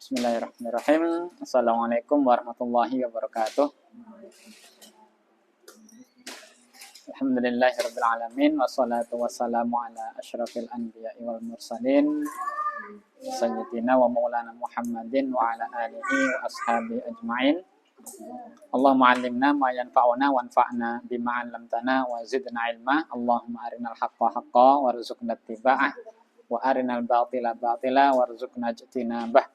Bismillahirrahmanirrahim. Assalamualaikum warahmatullahi wabarakatuh. Alhamdulillahirabbil alamin wassalatu wassalamu ala asyrafil anbiya'i wal mursalin sayyidina wa maulana Muhammadin wa ala alihi wa ashabihi ajmain. Allahumma 'allimna ma yanfa'una wanfa'na bima 'allamtana wa zidna ilma. Allahumma arinal haqqa haqqan warzuqna ittiba'ah wa arinal batila batila warzuqna ijtinabah.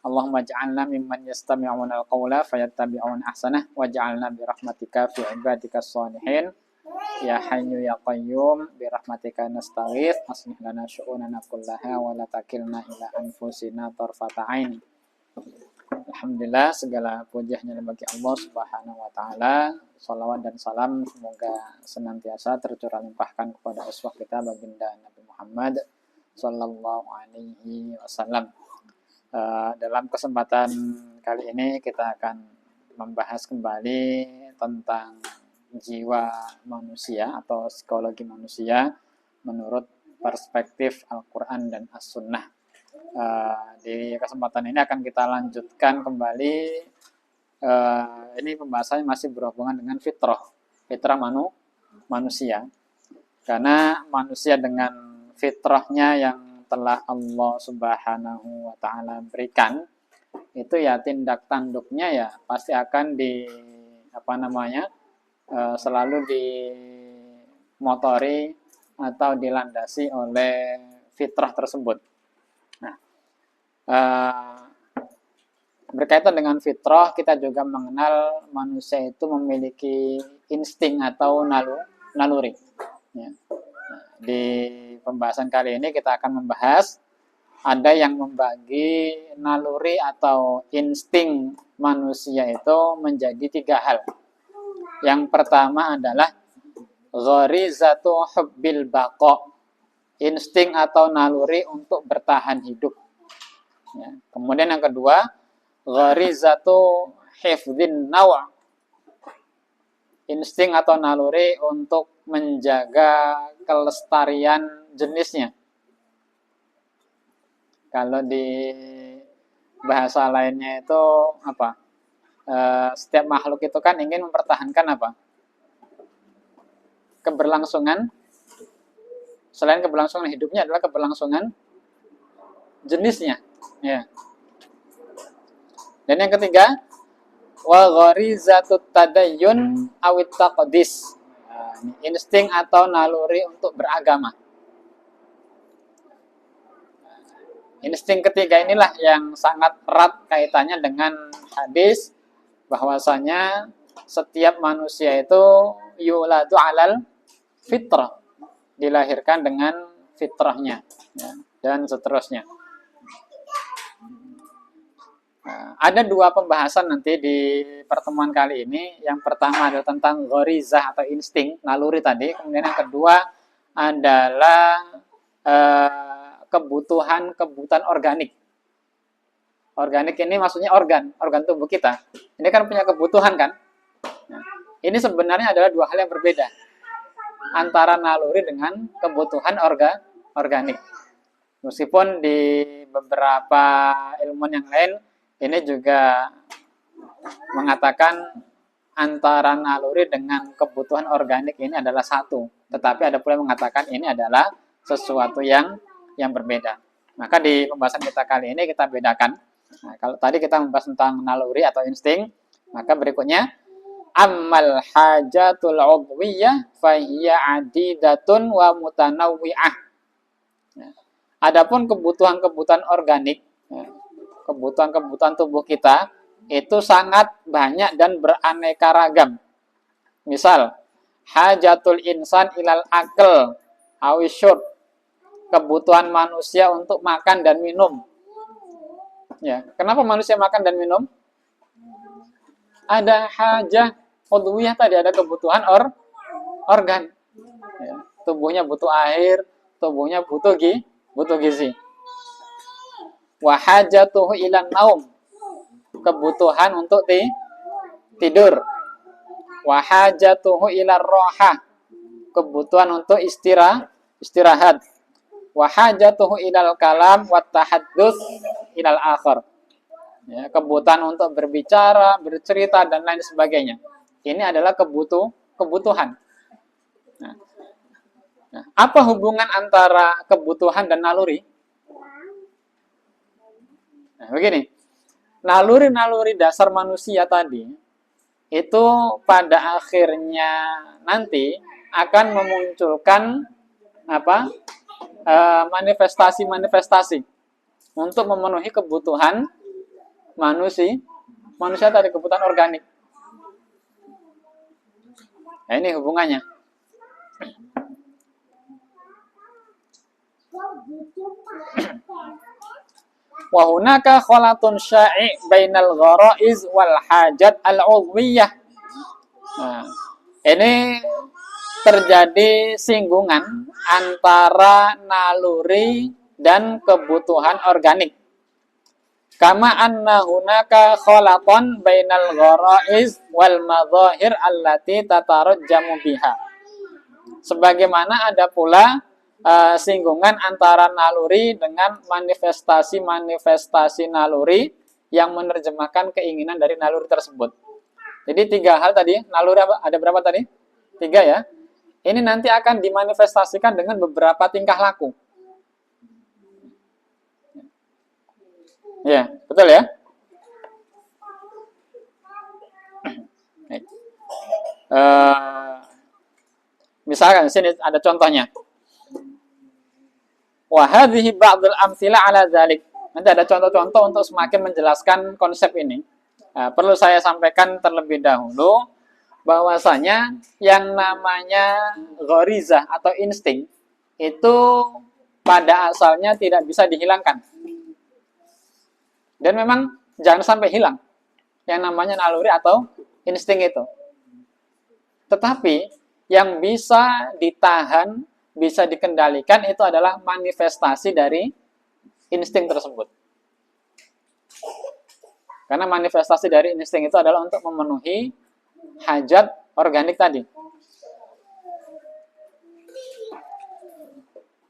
Allahumma ja'alna mimman yastami'una al-qawla fayattabi'una ahsanah waj'alna birahmatika fi ibadikas shalihin ya hayyu ya qayyum birahmatika nastaghits aslih lana syu'unana kullaha wa la takilna ila anfusina tarfata ain. Alhamdulillah, segala puji hanya bagi Allah Subhanahu wa taala. Shalawat dan salam semoga senantiasa tercurah limpahkan kepada uswah kita baginda Nabi Muhammad sallallahu alaihi wasallam. Dalam kesempatan kali ini kita akan membahas kembali tentang jiwa manusia atau psikologi manusia menurut perspektif Al-Quran dan As-Sunnah. Di kesempatan ini akan kita lanjutkan kembali. Ini pembahasannya masih berhubungan dengan fitrah manusia, karena manusia dengan fitrahnya yang telah Allah Subhanahu wa taala berikan, itu ya tindak tanduknya ya pasti akan selalu dimotori atau dilandasi oleh fitrah tersebut. Nah, berkaitan dengan fitrah, kita juga mengenal manusia itu memiliki insting atau naluri. Ya. Di pembahasan kali ini kita akan membahas ada yang membagi naluri atau insting manusia itu menjadi 3 hal. Yang pertama adalah gharizatu hubbil baqa, insting atau naluri untuk bertahan hidup. Ya. Kemudian yang kedua, gharizatu hifdzin naw', insting atau naluri untuk menjaga kelestarian jenisnya. Kalau di bahasa lainnya itu apa? Setiap makhluk itu kan ingin mempertahankan apa? Keberlangsungan. Selain keberlangsungan hidupnya adalah keberlangsungan jenisnya. Ya. Dan yang ketiga, wa gharizatut tadayyun awit taqdis, insting atau naluri untuk beragama. Insting ketiga inilah yang sangat erat kaitannya dengan hadis bahwasanya setiap manusia itu yuladu alal fitrah, dilahirkan dengan fitrahnya, ya, dan seterusnya. Ada 2 pembahasan nanti di pertemuan kali ini. Yang pertama adalah tentang gharizah atau insting, naluri tadi. Kemudian yang kedua adalah kebutuhan organik. Organik ini maksudnya organ tubuh kita. Ini kan punya kebutuhan kan? Nah, ini sebenarnya adalah 2 hal yang berbeda antara naluri dengan kebutuhan organik. Meskipun di beberapa ilmuwan yang lain ini juga mengatakan antara naluri dengan kebutuhan organik ini adalah satu. Tetapi ada pula yang mengatakan ini adalah sesuatu yang berbeda. Maka di pembahasan kita kali ini kita bedakan. Nah, kalau tadi kita membahas tentang naluri atau insting, maka berikutnya ammal hajatul udwiyah fahiya adidatun wa mutanawwi'ah. Adapun kebutuhan-kebutuhan organik, kebutuhan-kebutuhan tubuh kita itu sangat banyak dan beraneka ragam. Misal, hajatul insan ilal akal awisyur, kebutuhan manusia untuk makan dan minum. Ya, kenapa manusia makan dan minum? Ada hajah udwiyah tadi, ada kebutuhan organ. Ya, tubuhnya butuh air, tubuhnya butuh gizi. Wa hajatuhu ilan naum, kebutuhan untuk tidur. Wa hajatuhu ilar rohah, kebutuhan untuk istirahat. Wa hajatuhu ilal kalam wa tahaddus ilal akhir, Ya, kebutuhan untuk berbicara, bercerita dan lain sebagainya. Ini adalah kebutuhan. Nah, apa hubungan antara kebutuhan dan naluri? Nah, begini. Naluri-naluri dasar manusia tadi itu pada akhirnya nanti akan memunculkan apa? Manifestasi-manifestasi untuk memenuhi kebutuhan manusia tadi, kebutuhan organik. Nah, ini hubungannya. Wa hunaka khalatun sya'i' bainal gharaiz wal hajat al-'udwiyah. Nah, ini terjadi singgungan antara naluri dan kebutuhan organik. Kama anna hunaka khalatan bainal gharaiz wal madhahir allati tatarajjamu biha. Sebagaimana ada pula singgungan antara naluri dengan manifestasi-manifestasi naluri yang menerjemahkan keinginan dari naluri tersebut. Jadi 3 hal tadi, naluri ada berapa tadi? 3 ya. Ini nanti akan dimanifestasikan dengan beberapa tingkah laku. Ya, betul ya? Misalkan sini ada contohnya. Wa hadhihi ba'dul amthila 'ala dzalik. Nanti ada contoh-contoh untuk semakin menjelaskan konsep ini. Nah, perlu saya sampaikan terlebih dahulu bahwasanya yang namanya ghariza atau insting itu pada asalnya tidak bisa dihilangkan. Dan memang jangan sampai hilang yang namanya naluri atau insting itu. Tetapi yang bisa ditahan, bisa dikendalikan itu adalah manifestasi dari insting tersebut. Karena manifestasi dari insting itu adalah untuk memenuhi hajat organik tadi.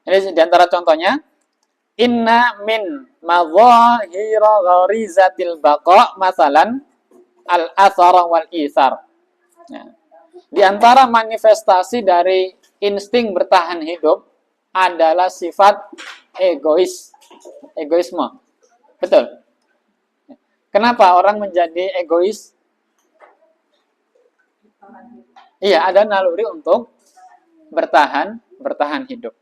Ini diantara contohnya. Inna min madhahira gharizatil baqa masalan al-athara wal ithar. Ya. Di antara manifestasi dari insting bertahan hidup adalah sifat egoisme. Betul. Kenapa orang menjadi egois? Iya, ada naluri untuk bertahan hidup.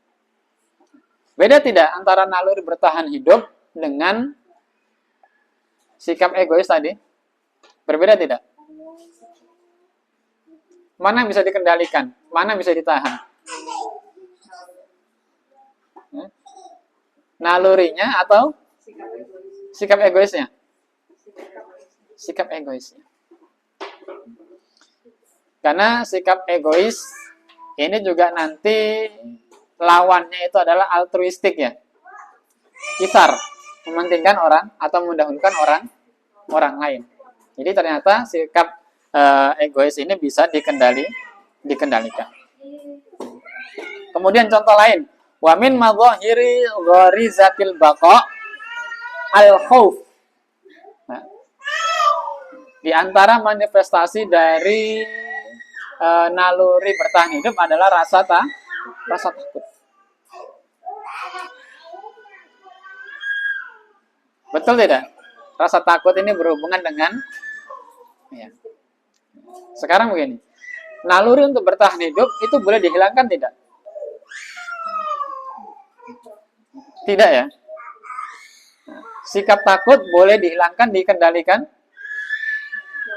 Beda tidak antara naluri bertahan hidup dengan sikap egois tadi? Berbeda tidak? Mana yang bisa dikendalikan? Mana yang bisa ditahan? Nalurinya atau sikap egoisnya? Sikap egoisnya. Karena sikap egois ini juga nanti lawannya itu adalah altruistik ya. Isar, mementingkan orang atau mendahulukan orang lain. Jadi ternyata sikap egois ini bisa dikendalikan. Kemudian contoh lain, wa min madhahiri gharizatil baqa al-khauf. Nah, di antara manifestasi dari naluri bertahan hidup adalah rasa takut. Betul tidak? Rasa takut ini berhubungan dengan ya. Sekarang begini. Naluri untuk bertahan hidup itu boleh dihilangkan tidak? Tidak ya. Sikap takut boleh dihilangkan, dikendalikan,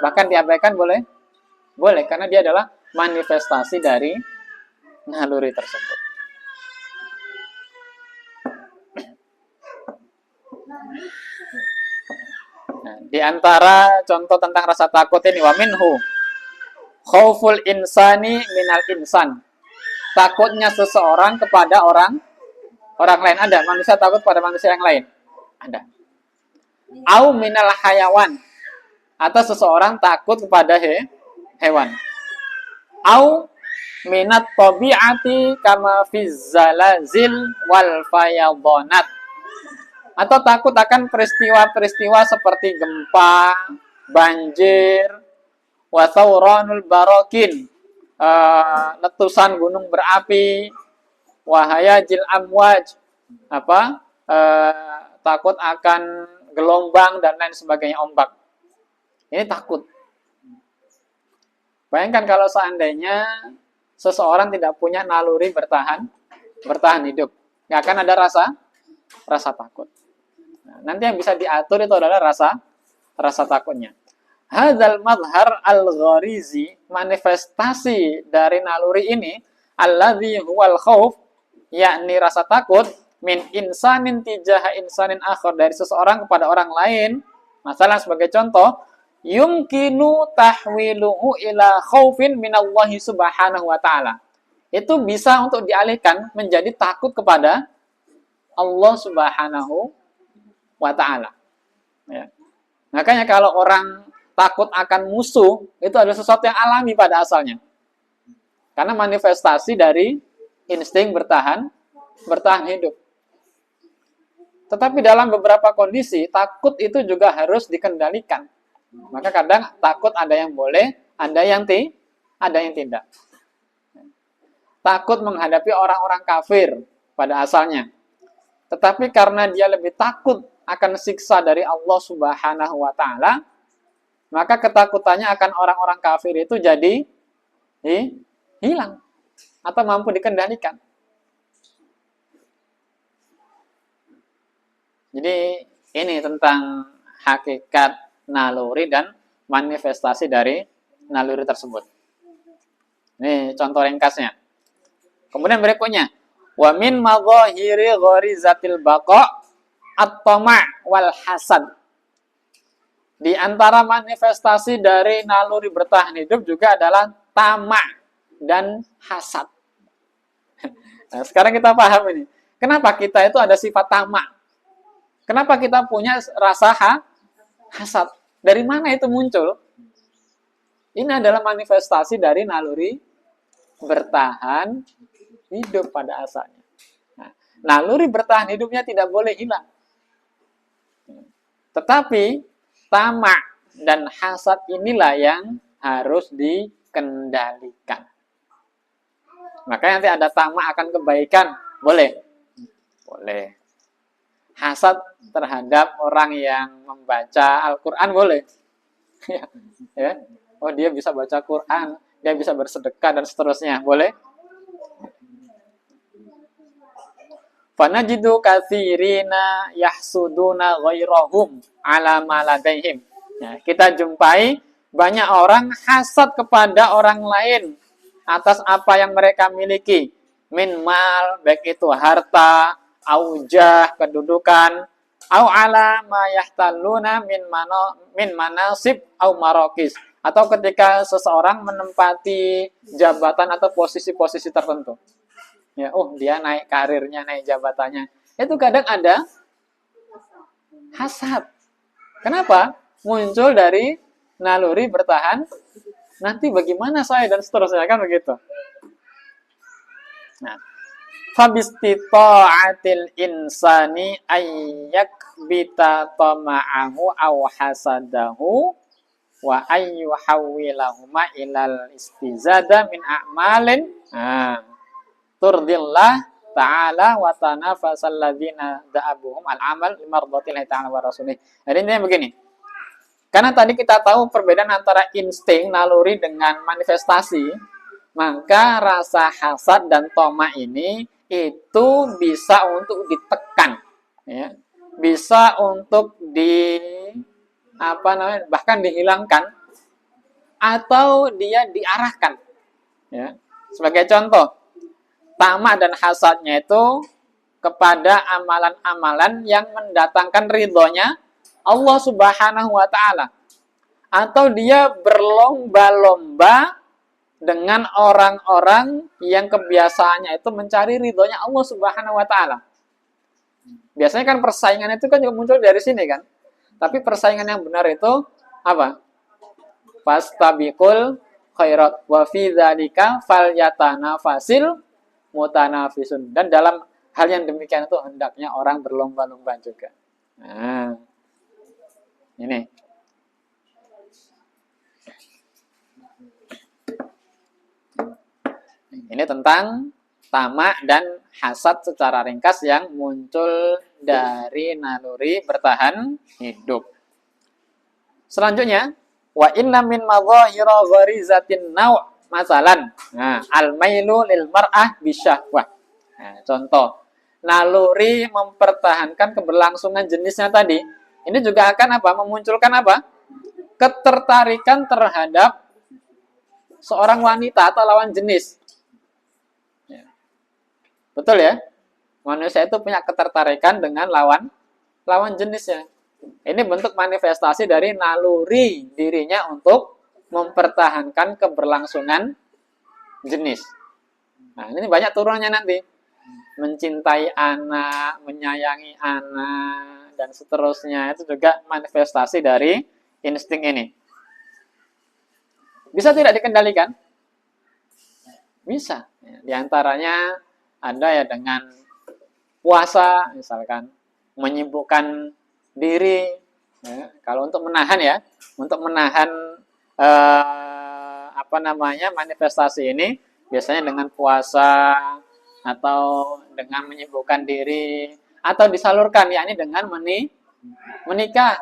bahkan diabaikan boleh? Boleh, karena dia adalah manifestasi dari naluri tersebut. Nah, di antara contoh tentang rasa takut ini, wa minhu khauful insani minal insan. Takutnya seseorang kepada orang lain. Ada manusia takut pada manusia yang lain. Ada. Au minal hayawan. Atau seseorang takut kepada hewan. Au minat tabi'ati kama fiz zalazil wal fayadhanat. Atau takut akan peristiwa-peristiwa seperti gempa, banjir, wa thawranul barokin, letusan gunung berapi, wahayajil amwaj, takut akan gelombang dan lain sebagainya, ombak. Ini takut. Bayangkan kalau seandainya seseorang tidak punya naluri bertahan hidup, nggak akan ada rasa takut. Nah, nanti yang bisa diatur itu adalah rasa takutnya. Hadzal madhar al-gharizi, manifestasi dari naluri ini, alladzi huwal khauf, yakni rasa takut, min insanin tijaha insanin akhar, dari seseorang kepada orang lain. Masalah sebagai contoh, yumkinu tahwiluhu ila khaufin minallahi subhanahu wa ta'ala. Itu bisa untuk dialihkan menjadi takut kepada Allah subhanahu wa ta'ala. Ya. Makanya kalau orang takut akan musuh, itu adalah sesuatu yang alami pada asalnya. Karena manifestasi dari insting bertahan hidup. Tetapi dalam beberapa kondisi, takut itu juga harus dikendalikan. Maka kadang takut ada yang boleh, ada yang tidak. Takut menghadapi orang-orang kafir pada asalnya. Tetapi karena dia lebih takut akan siksa dari Allah Subhanahu wa ta'ala, maka ketakutannya akan orang-orang kafir itu jadi hilang atau mampu dikendalikan. Jadi ini tentang hakikat naluri dan manifestasi dari naluri tersebut. Ini contoh ringkasnya. Kemudian berikutnya, wa min madhahiri gharizatil baqa at-tama' wal hasad. Di antara manifestasi dari naluri bertahan hidup juga adalah tamak dan hasad. Nah, sekarang kita paham ini. Kenapa kita itu ada sifat tamak? Kenapa kita punya rasa hasad? Dari mana itu muncul? Ini adalah manifestasi dari naluri bertahan hidup pada asalnya. Nah, naluri bertahan hidupnya tidak boleh hilang. Tetapi tamak dan hasad inilah yang harus dikendalikan. Makanya nanti ada tamak akan kebaikan, boleh? Boleh. Hasad terhadap orang yang membaca Al-Quran, boleh? Ya. Oh, dia bisa baca Quran, dia bisa bersedekah dan seterusnya, boleh? Fanajidu katsirina yahsuduna ghairahum ala ma ladaihim. Ya, kita jumpai banyak orang hasad kepada orang lain atas apa yang mereka miliki. Min mal, baik itu harta, aujah, kedudukan, au ala ma yahtalluna min manasib au marokis. Atau ketika seseorang menempati jabatan atau posisi-posisi tertentu. Ya, dia naik karirnya, naik jabatannya. Itu kadang ada hasad. Kenapa? Muncul dari naluri bertahan. Nanti bagaimana saya dan seterusnya, kan begitu. Nah, fabistita'atil insani ayyakbita tama'ahu aw hasadahu wa ayyuhawwilahuma ilal istizada min a'malin. Turdillah ta'ala wa tanafasal ladzina da'abuhum al-amal limardatillahi ta'ala wa rasulih. Jadi intinya begini. Karena tadi kita tahu perbedaan antara insting, naluri dengan manifestasi, maka rasa hasad dan tamak ini itu bisa untuk ditekan, ya. Bisa untuk bahkan dihilangkan atau dia diarahkan, ya. Sebagai contoh, tamak dan hasadnya itu kepada amalan-amalan yang mendatangkan ridhonya Allah Subhanahu wa ta'ala. Atau dia berlomba-lomba dengan orang-orang yang kebiasaannya itu mencari ridhonya Allah Subhanahu wa ta'ala. Biasanya kan persaingan itu kan juga muncul dari sini kan. Tapi persaingan yang benar itu apa? Fastabiqul khairat wa fi dzalika falyatanafasil mutanafisun. Dan dalam hal yang demikian itu hendaknya orang berlomba-lomba juga. Nah, ini. Ini tentang tamak dan hasad secara ringkas yang muncul dari naluri bertahan hidup. Selanjutnya, wa inna min madhahira gharizatin naw' masalan. Nah, al-mailu lil mar'ah bisyahwah. Nah, contoh, naluri mempertahankan keberlangsungan jenisnya tadi. Ini juga akan apa? Memunculkan apa? Ketertarikan terhadap seorang wanita atau lawan jenis. Betul ya? Manusia itu punya ketertarikan dengan lawan jenisnya. Ini bentuk manifestasi dari naluri dirinya untuk mempertahankan keberlangsungan jenis. Nah, ini banyak turunannya nanti. Mencintai anak, menyayangi anak, dan seterusnya. Itu juga manifestasi dari insting ini. Bisa tidak dikendalikan? Bisa. Di antaranya ada ya dengan puasa, misalkan menyibukkan diri. Ya, kalau untuk menahan ya, untuk menahan manifestasi ini biasanya dengan puasa atau dengan menyibukkan diri atau disalurkan, yakni dengan menikah.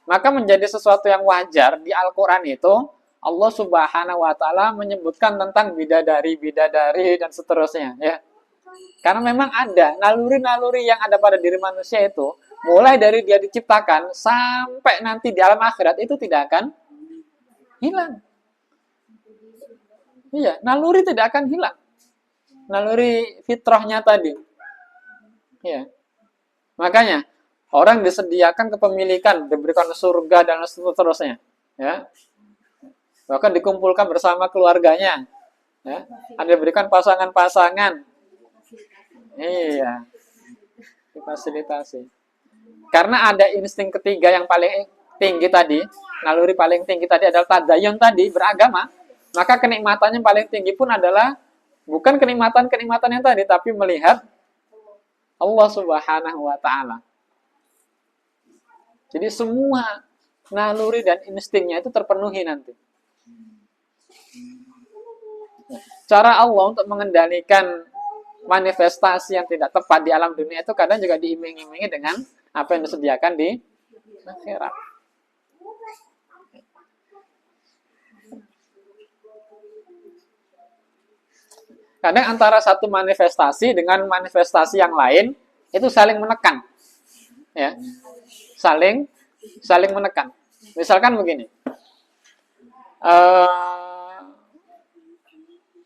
Maka menjadi sesuatu yang wajar di Al-Quran itu Allah Subhanahu wa taala menyebutkan tentang bidadari dan seterusnya ya. Karena memang ada naluri-naluri yang ada pada diri manusia itu mulai dari dia diciptakan sampai nanti di alam akhirat itu tidak akan hilang. Iya, naluri tidak akan hilang. Naluri fitrahnya tadi. Iya. Makanya orang disediakan kepemilikan, diberikan surga dan seterusnya, ya. Bahkan dikumpulkan bersama keluarganya, ya. Ada diberikan pasangan-pasangan, iya, difasilitasi. Karena ada insting ketiga yang paling tinggi tadi, naluri paling tinggi tadi adalah tadayun tadi, beragama. Maka kenikmatannya paling tinggi pun adalah bukan kenikmatan yang tadi, tapi melihat Allah Subhanahu wa taala. Jadi semua naluri dan instingnya itu terpenuhi nanti. Cara Allah untuk mengendalikan manifestasi yang tidak tepat di alam dunia itu kadang juga diiming-imingi dengan apa yang disediakan di akhirat. Kadang antara satu manifestasi dengan manifestasi yang lain itu saling menekan. Ya. Saling menekan. Misalkan begini.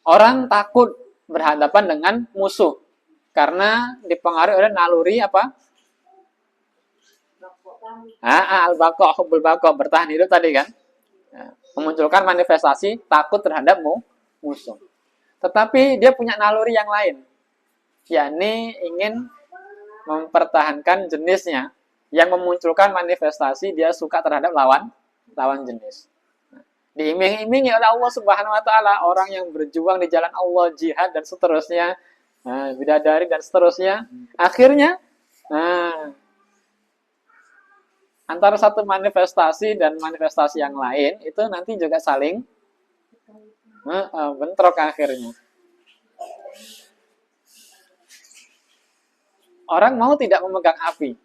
Orang takut berhadapan dengan musuh karena dipengaruhi oleh naluri apa? Al-baqa, hubbul baqa, bertahan hidup tadi kan. Memunculkan manifestasi takut terhadap musuh. Tetapi dia punya naluri yang lain, yakni ingin mempertahankan jenisnya, yang memunculkan manifestasi dia suka terhadap lawan jenis. Diiming-imingi oleh Allah Subhanahu wa taala orang yang berjuang di jalan Allah, jihad dan seterusnya, bidadari dan seterusnya. Akhirnya antara satu manifestasi dan manifestasi yang lain itu nanti juga saling bentrok akhirnya. Orang mau tidak memegang api,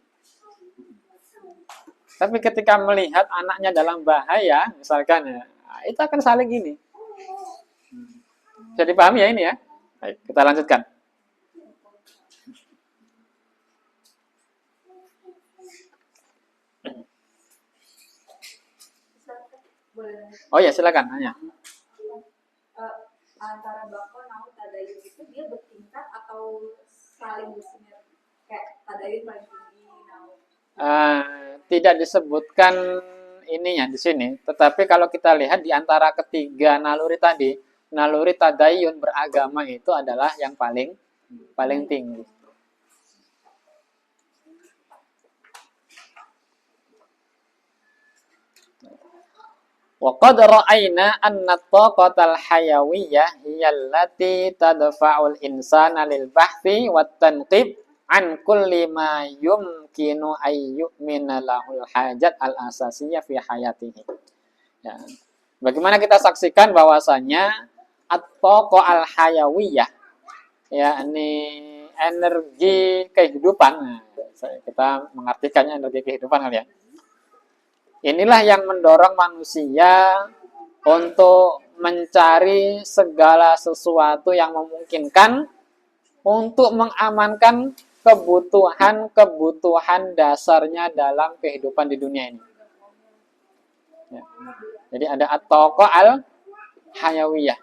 tapi ketika melihat anaknya dalam bahaya, misalkan ya, itu akan saling ini. Jadi paham ya ini ya? Baik, kita lanjutkan. Oh ya, silakan hanya. Antara bako nau tadayun itu dia bertingkat atau saling bersinergi? Kayak tadayun paling tinggi nau. Tidak disebutkan ininya di sini, tetapi kalau kita lihat di antara ketiga naluri tadi, naluri tadayun beragama itu adalah yang paling tinggi. Wa qad ra'ayna anna taqatal hayawiyyah hiya allati tadfa'ul insana lil bahthi wat tanqib an kulli ma yumkinu ayyumina lahul hajat al-asasiyah fi hayatihi. Ya. Bagaimana kita saksikan bahwasanya at-taqo al-hayawiyah, ya, ini energi kehidupan. Nah, kita mengartikannya energi kehidupan kali ya. Inilah yang mendorong manusia untuk mencari segala sesuatu yang memungkinkan untuk mengamankan kebutuhan dasarnya dalam kehidupan di dunia ini. Ya. Jadi ada at-taqo al-hayawiyah,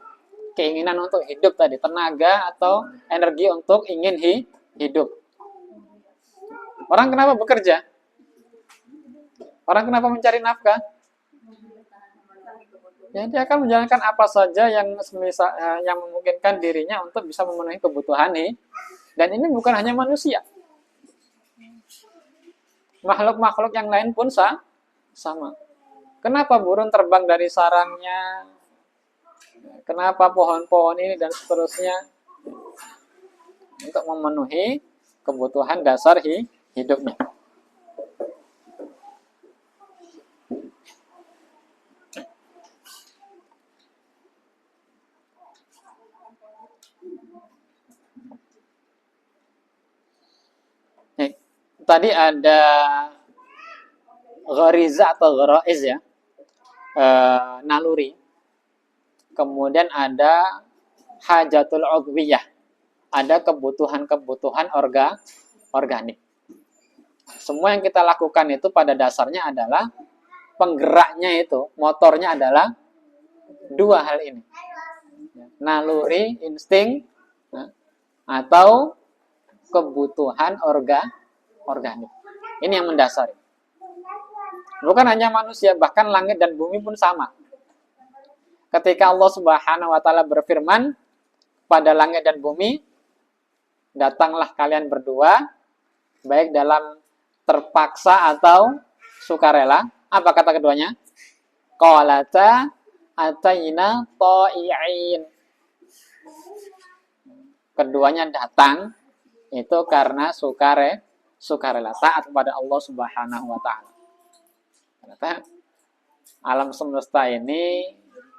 keinginan untuk hidup tadi, tenaga atau energi untuk ingin hidup. Orang kenapa bekerja? Orang kenapa mencari nafkah? Ya, dia akan menjalankan apa saja yang memungkinkan dirinya untuk bisa memenuhi kebutuhan ini. Dan ini bukan hanya manusia. Makhluk-makhluk yang lain pun sama. Kenapa burung terbang dari sarangnya? Kenapa pohon-pohon ini dan seterusnya? Untuk memenuhi kebutuhan dasar hidupnya. Tadi ada ghariza atau gharaiz ya, naluri. Kemudian ada hajatul udwiyah, ada kebutuhan-kebutuhan organik. Semua yang kita lakukan itu pada dasarnya adalah penggeraknya itu, motornya adalah dua hal ini. Naluri, insting, atau kebutuhan organik. Ini yang mendasari. Bukan hanya manusia, bahkan langit dan bumi pun sama. Ketika Allah Subhanahu wa taala berfirman pada langit dan bumi, datanglah kalian berdua, baik dalam terpaksa atau sukarela. Apa kata keduanya? Qalata ataina ta'i'in. Keduanya datang itu karena sukarela, taat kepada Allah Subhanahu wa taala. Ternyata alam semesta ini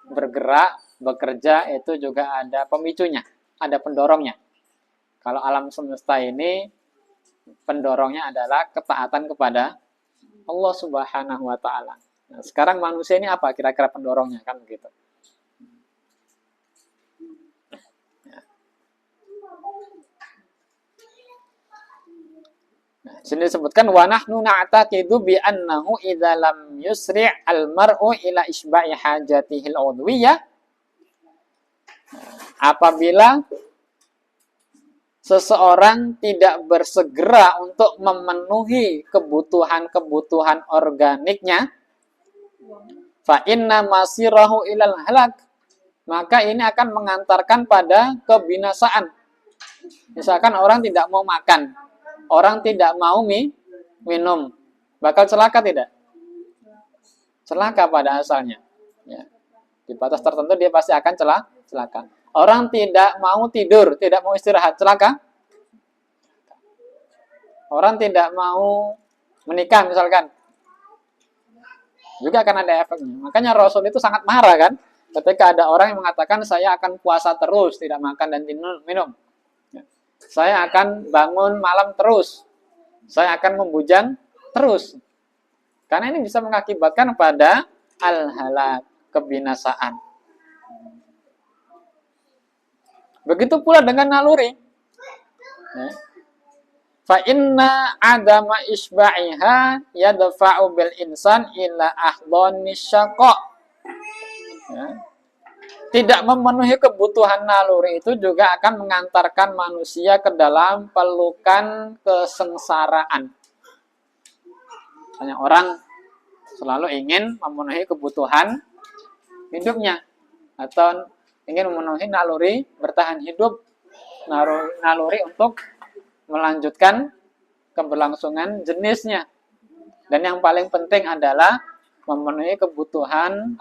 bergerak, bekerja itu juga ada pemicunya, ada pendorongnya. Kalau alam semesta ini pendorongnya adalah ketaatan kepada Allah Subhanahu wa taala. Nah, sekarang manusia ini apa kira-kira pendorongnya, kan begitu. Nah, sini disebutkan wa nahnu na'taqidu bi annahu idza lam yusri' al-mar'u ila isba'i hajatihi al-udwiyah. Apabila seseorang tidak bersegera untuk memenuhi kebutuhan-kebutuhan organiknya, fa inna masirahu ilal halak, maka ini akan mengantarkan pada kebinasaan. Misalkan orang tidak mau makan, orang tidak mau minum, bakal celaka tidak? Celaka pada asalnya. Ya. Di batas tertentu dia pasti akan celaka. Orang tidak mau tidur, tidak mau istirahat, celaka. Orang tidak mau menikah misalkan, juga akan ada efeknya. Makanya Rasul itu sangat marah kan, ketika ada orang yang mengatakan saya akan puasa terus, tidak makan dan minum. Saya akan bangun malam terus. Saya akan membujang terus. Karena ini bisa mengakibatkan pada al-halak, kebinasaan. Begitu pula dengan naluri. Fa inna adama isba'iha yadfa'u bil insan ila ahdhanis syaqa. Tidak memenuhi kebutuhan naluri itu juga akan mengantarkan manusia ke dalam pelukan kesengsaraan. Banyak orang selalu ingin memenuhi kebutuhan hidupnya atau ingin memenuhi naluri bertahan hidup, naluri untuk melanjutkan keberlangsungan jenisnya. Dan yang paling penting adalah memenuhi kebutuhan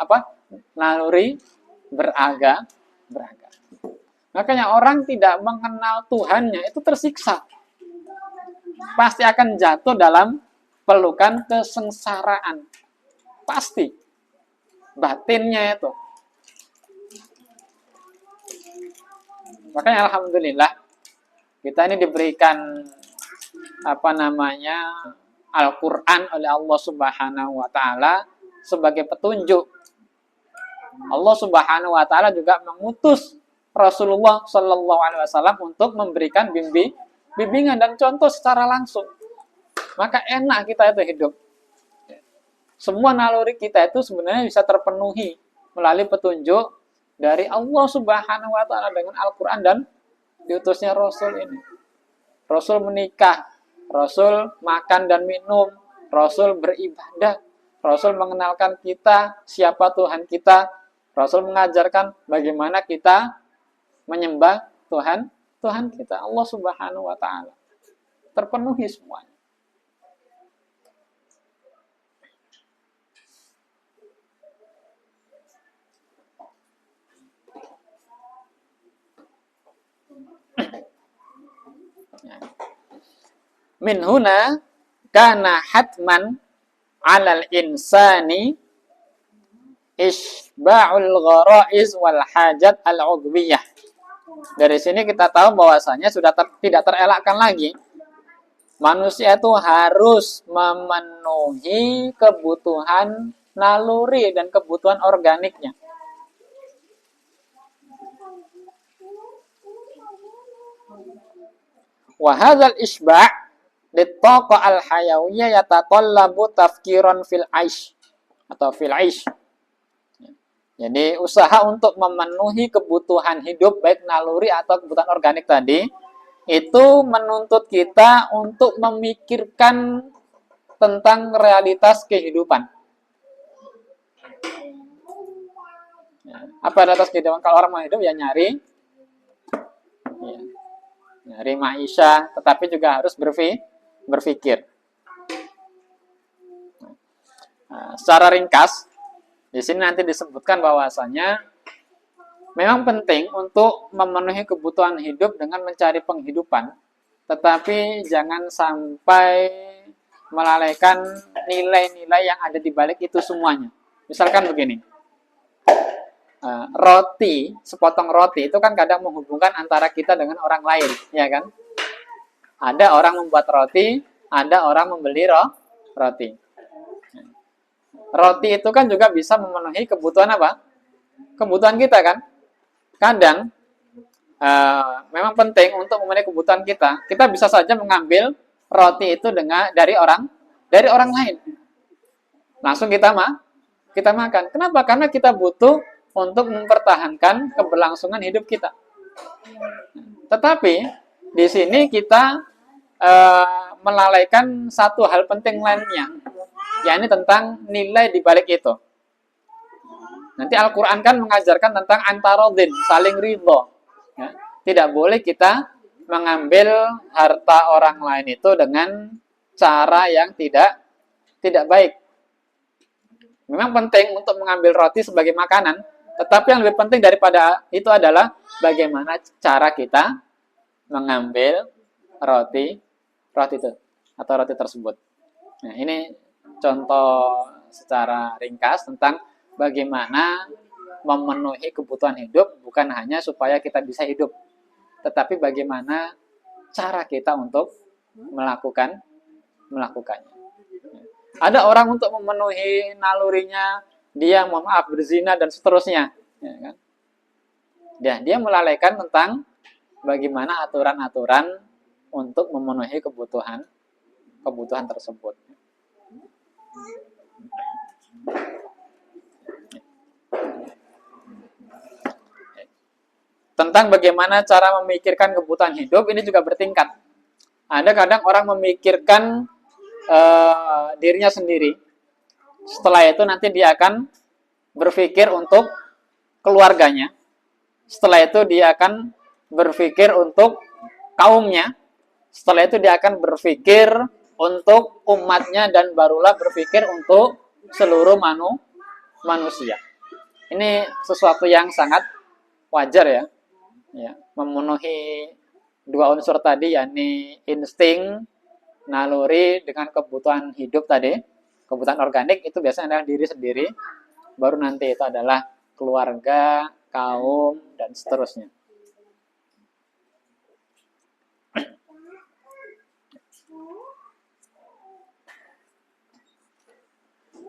naluri beraga. Makanya orang tidak mengenal Tuhannya itu tersiksa. pasti akan jatuh dalam pelukan kesengsaraan. Pasti. Batinnya itu. Makanya alhamdulillah kita ini diberikan Al-Quran oleh Allah Subhanahu wa Ta'ala sebagai petunjuk. Allah Subhanahu wa Ta'ala juga mengutus Rasulullah Shallallahu Alaihi Wasallam untuk memberikan bimbingan dan contoh secara langsung. Maka enak kita itu hidup. Semua naluri kita itu sebenarnya bisa terpenuhi melalui petunjuk dari Allah Subhanahu wa Ta'ala dengan Al-Quran dan diutusnya Rasul ini. Rasul menikah, Rasul makan dan minum, Rasul beribadah, Rasul mengenalkan kita siapa Tuhan kita, Rasul mengajarkan bagaimana kita menyembah Tuhan kita, Allah Subhanahu wa Ta'ala. Terpenuhi semuanya. Min huna kana hatman 'alal insani isba'ul gharaiz wal hajat al-'udwiyah. Dari sini kita tahu bahwasanya sudah tidak terelakkan lagi manusia itu harus memenuhi kebutuhan naluri dan kebutuhan organiknya. Wa hadzal isba' Littaqa al-hayawiyah yatatallabu tafkiran fil aish atau fil aish. Jadi usaha untuk memenuhi kebutuhan hidup baik naluri atau kebutuhan organik tadi itu menuntut kita untuk memikirkan tentang realitas kehidupan. Apa realitas kehidupan? Kalau orang mau hidup ya nyari maisha, tetapi juga harus berpikir. Secara ringkas, di sini nanti disebutkan bahwasanya memang penting untuk memenuhi kebutuhan hidup dengan mencari penghidupan, tetapi jangan sampai melalaikan nilai-nilai yang ada di balik itu semuanya. Misalkan begini, sepotong roti itu kan kadang menghubungkan antara kita dengan orang lain, ya kan? Ada orang membuat roti, ada orang membeli roti. Roti itu kan juga bisa memenuhi kebutuhan apa? Kebutuhan kita kan? Kadang memang penting untuk memenuhi kebutuhan kita. Kita bisa saja mengambil roti itu dari orang lain. Langsung kita makan. Kenapa? Karena kita butuh untuk mempertahankan keberlangsungan hidup kita. Tetapi di sini kita melalaikan satu hal penting lainnya, yakni tentang nilai di balik itu. Nanti Al-Quran kan mengajarkan tentang antarodin, saling ridho. Ya. Tidak boleh kita mengambil harta orang lain itu dengan cara yang tidak baik. Memang penting untuk mengambil roti sebagai makanan, tetapi yang lebih penting daripada itu adalah bagaimana cara kita mengambil roti itu atau roti tersebut. Nah, ini contoh secara ringkas tentang bagaimana memenuhi kebutuhan hidup bukan hanya supaya kita bisa hidup, tetapi bagaimana cara kita untuk melakukannya. Ada orang untuk memenuhi nalurinya, dia berzina dan seterusnya, ya kan? Dia melalaikan tentang bagaimana aturan-aturan untuk memenuhi kebutuhan tersebut. Tentang bagaimana cara memikirkan kebutuhan hidup ini juga bertingkat. Ada kadang orang memikirkan dirinya sendiri. Setelah itu nanti dia akan berpikir untuk keluarganya. Setelah itu dia akan berpikir untuk kaumnya. Setelah itu dia akan berpikir untuk umatnya dan barulah berpikir untuk seluruh manusia. Ini sesuatu yang sangat wajar ya. Memenuhi dua unsur tadi, yakni insting naluri dengan kebutuhan hidup tadi, kebutuhan organik itu biasanya adalah diri sendiri, baru nanti itu adalah keluarga, kaum, dan seterusnya.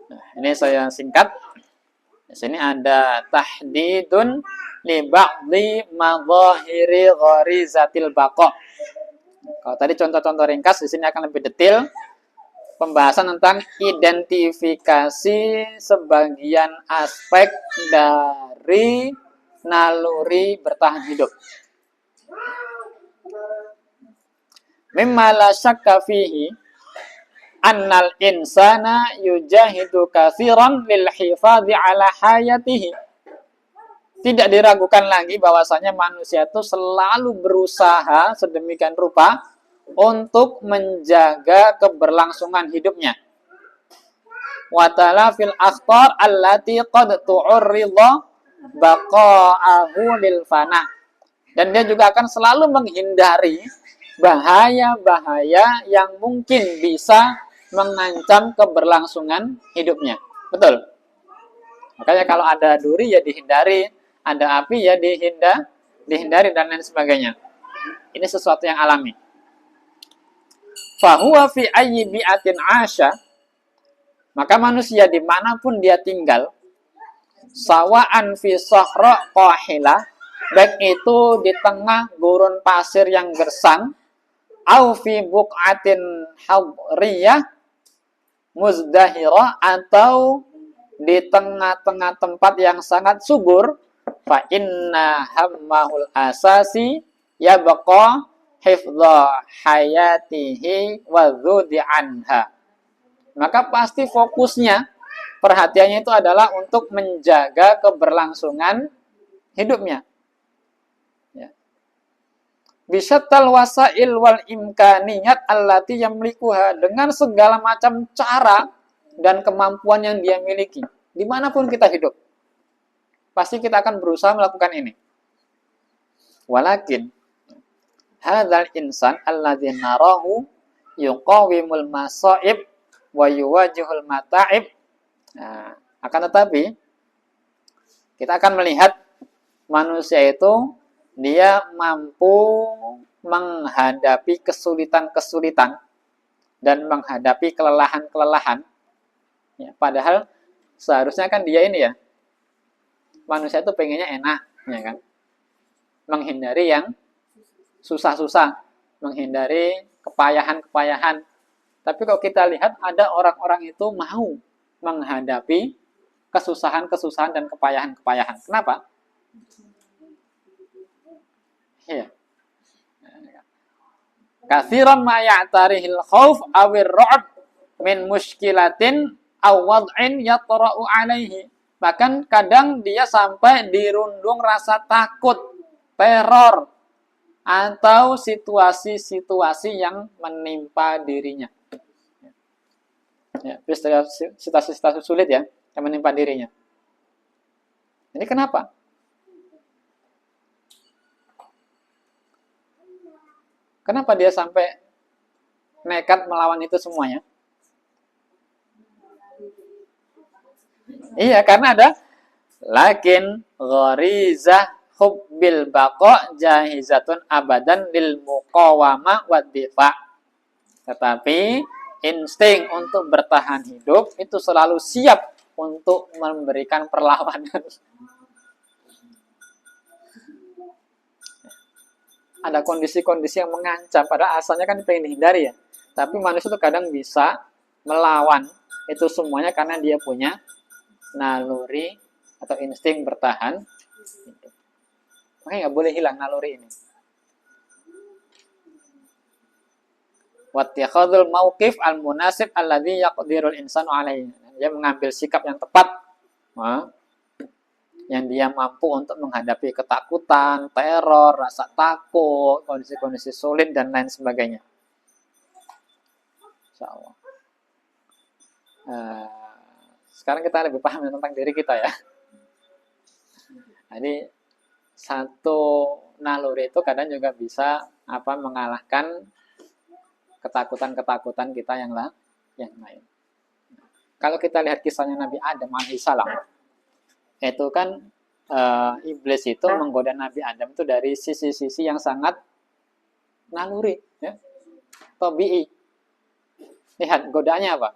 Nah, ini saya singkat. Di sini ada tahdidun li ba'dhi madhahiri gharizatil baqa. Kalau tadi contoh-contoh ringkas, di sini akan lebih detail pembahasan tentang identifikasi sebagian aspek dari naluri bertahan hidup. Mimma la syakka fihi annal insana yujahidu katsiran lil hifadzi ala hayatihi. Tidak diragukan lagi bahwasanya manusia itu selalu berusaha sedemikian rupa untuk menjaga keberlangsungan hidupnya. Wa ta'ala fil akhtar allati qad tu'urridha baqa'ahu lil fana. Dan dia juga akan selalu menghindari bahaya-bahaya yang mungkin bisa mengancam keberlangsungan hidupnya. Betul? Makanya kalau ada duri ya dihindari, ada api ya dihindari dan lain sebagainya. Ini sesuatu yang alami. Fahuwa fi ayyi bi'atin 'asha, maka manusia dimanapun dia tinggal, sawa'an fi sahra qahilah, baik itu di tengah gurun pasir yang gersang, au fi buq'atin hadriyah muzdahira, atau di tengah-tengah tempat yang sangat subur, fa inna hammahul asasi yabqa hifdha hayatihi wa dzudi anha. Maka pasti fokusnya, perhatiannya itu adalah untuk menjaga keberlangsungan hidupnya. Ya. Bisyattal wasail wal imkaniyat allati yamlikuha, dengan segala macam cara dan kemampuan yang dia miliki. Dimanapun kita hidup, pasti kita akan berusaha melakukan ini. Walakin hadzal insan alladzi narahu yuqawimul masaib wa yuwajihul mata'ib. Nah, akan tetapi kita akan melihat manusia itu dia mampu menghadapi kesulitan-kesulitan dan menghadapi kelelahan-kelelahan. Ya, padahal seharusnya kan dia ini ya, manusia itu pengennya enak, ya kan? Menghindari yang susah-susah, menghindari kepayahan-kepayahan. Tapi kalau kita lihat ada orang-orang itu mau menghadapi kesusahan-kesusahan dan kepayahan-kepayahan. Kenapa? Iya. Katsiran ma ya'tarihil khauf awir ru'b min muskilatin aw wad'in yatra'u alaihi. Bahkan kadang dia sampai dirundung rasa takut, teror, atau situasi-situasi yang menimpa dirinya. Ya, situasi-situasi sulit ya, yang menimpa dirinya. Ini kenapa? Kenapa dia sampai nekat melawan itu semuanya? Iya, karena ada lakin gharizah hubbil baqa jahizatun abadan lil muqawama wa difa. Tetapi insting untuk bertahan hidup itu selalu siap untuk memberikan perlawanan. Ada kondisi-kondisi yang mengancam, padahal asalnya kan pengen dihindari ya. Tapi manusia itu kadang bisa melawan itu semuanya karena dia punya naluri atau insting bertahan. Makanya nggak boleh hilang naluri ini. Wattikhadul mauqif al-munasib alladhi yaqdirul insanu alaihi. Dia mengambil sikap yang tepat, yang dia mampu untuk menghadapi ketakutan, teror, rasa takut, kondisi-kondisi sulit dan lain sebagainya. Insyaallah. Sekarang kita lebih paham tentang diri kita ya. Jadi satu naluri itu kadang juga bisa mengalahkan ketakutan-ketakutan kita yang lain. Kalau kita lihat kisahnya Nabi Adam alaihissalam, itu kan iblis itu menggoda Nabi Adam itu dari sisi-sisi yang sangat naluri, ya, tabii. Lihat godaannya apa?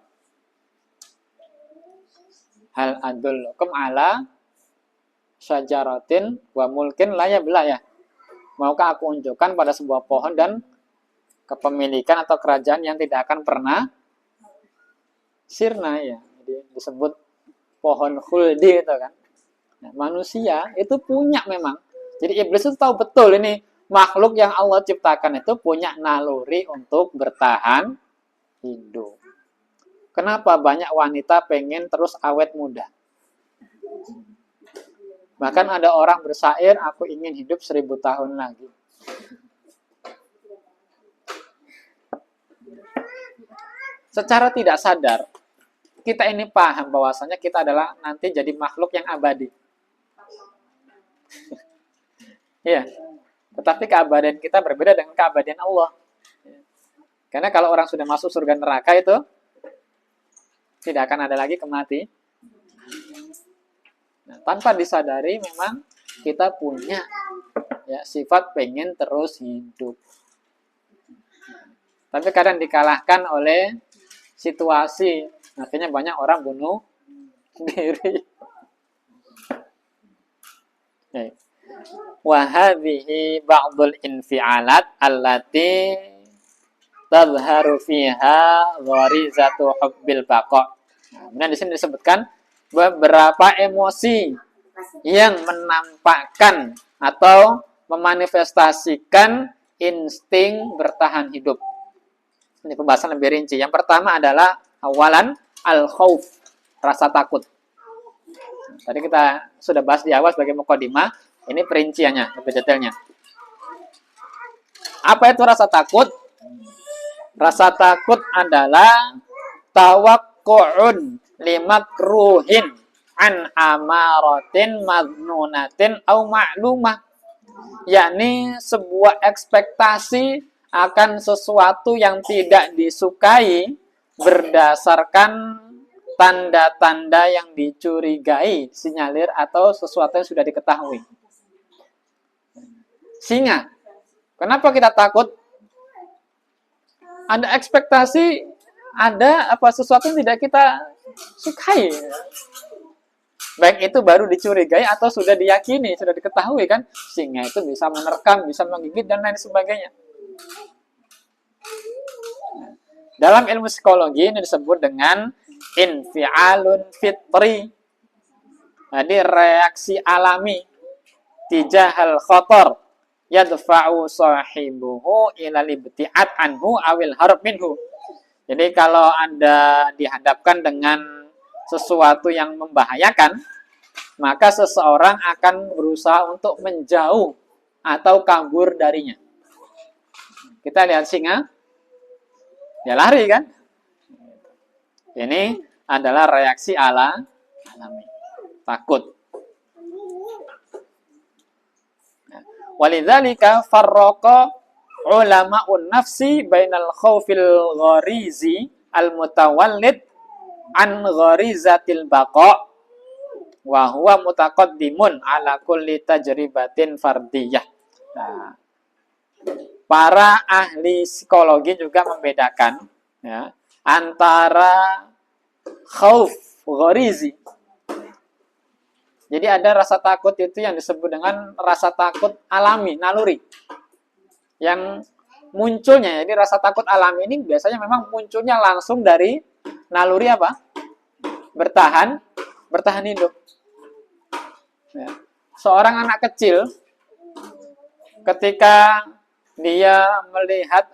Hal adullukum ala syajaratin wa mulkin la yabla, ya. Maukah aku unjukkan pada sebuah pohon dan kepemilikan atau kerajaan yang tidak akan pernah sirna, ya. Jadi disebut pohon khuldi itu kan. Nah, manusia itu punya memang. Jadi iblis itu tahu betul ini makhluk yang Allah ciptakan itu punya naluri untuk bertahan hidup. Kenapa banyak wanita pengen terus awet muda? Bahkan ada orang bersair, aku ingin hidup 1000 tahun lagi. Secara tidak sadar, kita ini paham bahwasanya kita adalah nanti jadi makhluk yang abadi. Ya, tetapi keabadian kita berbeda dengan keabadian Allah. Karena kalau orang sudah masuk surga neraka itu tidak akan ada lagi kematian. Nah, tanpa disadari memang kita punya, ya, sifat pengen terus hidup. Tapi kadang dikalahkan oleh situasi. Akhirnya banyak orang bunuh diri. Wa hadhihi ba'dul infi'alat allati tadhharu fiha gharizatu hubbil baqa. Nah, di sini disebutkan beberapa emosi yang menampakkan atau memanifestasikan insting bertahan hidup. Ini pembahasan lebih rinci. Yang pertama adalah awalan al-khauf, rasa takut. Tadi kita sudah bahas di awal sebagai mukadimah, ini perinciannya, lebih detailnya. Apa itu rasa takut? Rasa takut adalah tawakku'un limakruhin an amaratin madnunatin au ma'lumah, yakni sebuah ekspektasi akan sesuatu yang tidak disukai berdasarkan tanda-tanda yang dicurigai, sinyalir atau sesuatu yang sudah diketahui. Singa, kenapa kita takut? Ada ekspektasi, ada sesuatu yang tidak kita sukai. Baik itu baru dicurigai atau sudah diyakini, sudah diketahui kan, singa itu bisa menerkam, bisa menggigit dan lain sebagainya. Dalam ilmu psikologi ini disebut dengan infi'alun fitri. Jadi reaksi alami tijahal khotor yadfa'u sahibuhu ilal ibti'at anhu awil harb minhu. Jadi kalau Anda dihadapkan dengan sesuatu yang membahayakan, maka seseorang akan berusaha untuk menjauh atau kabur darinya. Kita lihat singa, dia lari kan? Ini adalah reaksi alami, takut. Walidzalika farraqa ulama'un nafsi bainal khaufil gharizi al-mutawallid an gharizatil baqa wa huwa mutaqaddimun ala kulli tajribatin fardiyah. Nah, para ahli psikologi juga membedakan, ya, antara khauf gharizi. Jadi ada rasa takut itu yang disebut dengan rasa takut alami, naluri. Yang munculnya, jadi rasa takut alami ini biasanya memang munculnya langsung dari naluri apa? Bertahan hidup. Ya. Seorang anak kecil ketika dia melihat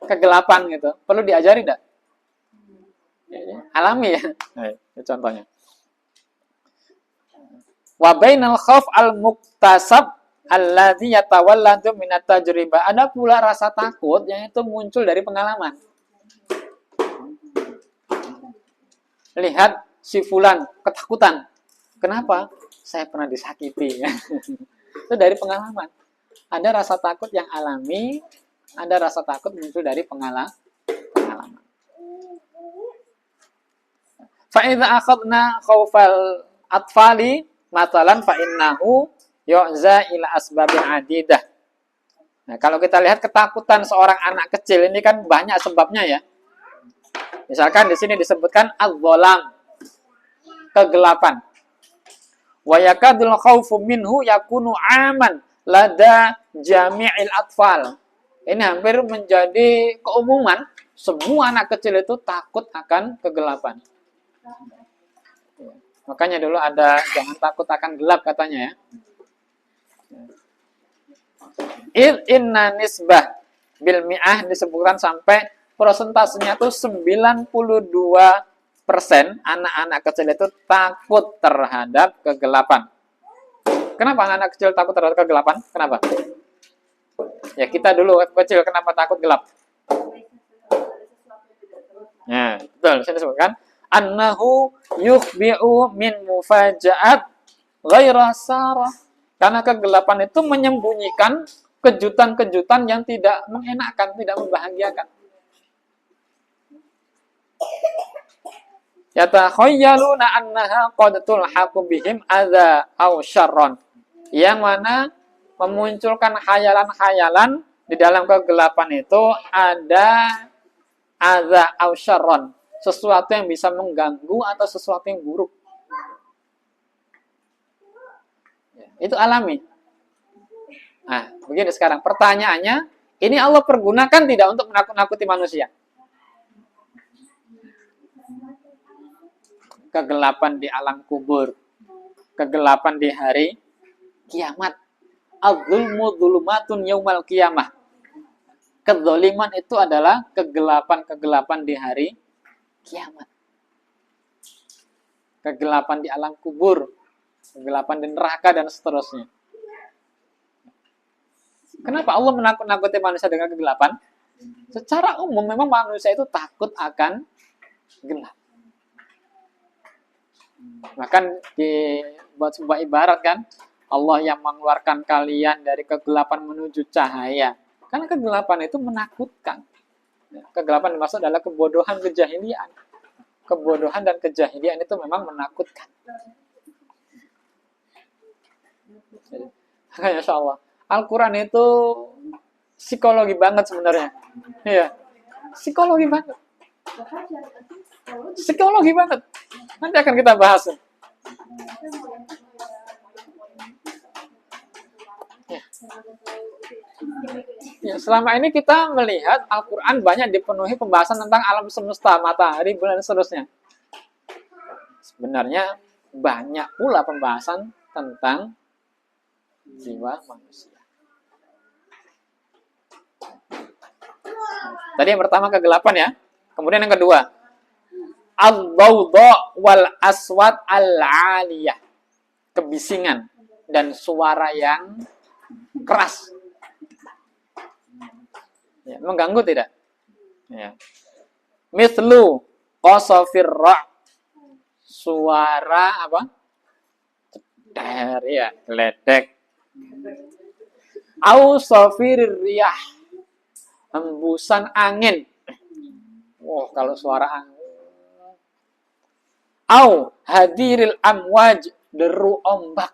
kegelapan gitu, perlu diajari enggak? Alami ya. Nah, contohnya. Wa bainal khauf al-muktasab alladzi yatawalladu minat tajribah. Ada pula rasa takut yang itu muncul dari pengalaman. Lihat si fulan ketakutan. Kenapa? Saya pernah disakiti. Itu dari pengalaman. Ada rasa takut yang alami Ada rasa takut muncul dari pengalaman. Fa'idha akhadna khawfal atfali matalan fa'innahu yu'za ila asbabin adidah. Nah, kalau kita lihat ketakutan seorang anak kecil ini kan banyak sebabnya ya. Misalkan di sini disebutkan adz-dzalam, kegelapan. Wa yakadul khaufu minhu yakunu aman lada jami'il atfal. Ini hampir menjadi keumuman, semua anak kecil itu takut akan kegelapan. Makanya dulu ada jangan takut akan gelap katanya ya. Inna nisbah bil mi'ah disebutkan sampai prosentasenya tuh 92% anak-anak kecil itu takut terhadap kegelapan. Kenapa anak kecil takut terhadap kegelapan? Kenapa? Ya kita dulu kecil kenapa takut gelap? Ya, betul. Saya disebutkan annahu yukhbi'u min mufaja'at ghaira sarah. Karena kegelapan itu menyembunyikan kejutan-kejutan yang tidak mengenakan, tidak membahagiakan. Yatakhayyaluna annaha qad tulhaqu bihim adza aw syarron. Yang mana memunculkan khayalan-khayalan di dalam kegelapan itu ada adza aw syarron, sesuatu yang bisa mengganggu atau sesuatu yang buruk. Itu alami. Nah, begini sekarang pertanyaannya, ini Allah pergunakan tidak untuk menakut-nakuti manusia? Kegelapan di alam kubur, kegelapan di hari kiamat. Az-zulmu dzulumatun yaumal qiyamah. Kedzaliman itu adalah kegelapan-kegelapan di hari kiamat. Kegelapan di alam kubur, kegelapan di neraka dan seterusnya. Kenapa Allah menakut-nakuti manusia dengan kegelapan? Secara umum memang manusia itu takut akan gelap. Bahkan dibuat sebuah ibarat kan, Allah yang mengeluarkan kalian dari kegelapan menuju cahaya. Karena kegelapan itu menakutkan. Kegelapan dimaksud adalah kebodohan, kejahilian. Kebodohan dan kejahilian itu memang menakutkan. Masya Allah. Al-Quran itu psikologi banget sebenarnya. Iya, psikologi banget. Psikologi banget. Nanti akan kita bahas. Ya, selama ini kita melihat Al-Quran banyak dipenuhi pembahasan tentang alam semesta, matahari, bulan, dan seterusnya. Sebenarnya banyak pula pembahasan tentang jiwa manusia. Tadi yang pertama kegelapan ya. Kemudian yang kedua, al-dawdha wal aswat al-aliyah. Kebisingan dan suara yang keras. Ya, mengganggu tidak? Ya. Mithlu qasafir ra'. Suara apa? Cedar ya, geledek. Au safirir riyah. Hembusan angin. Wah, kalau suara angin. Au hadiril amwaj, deru ombak.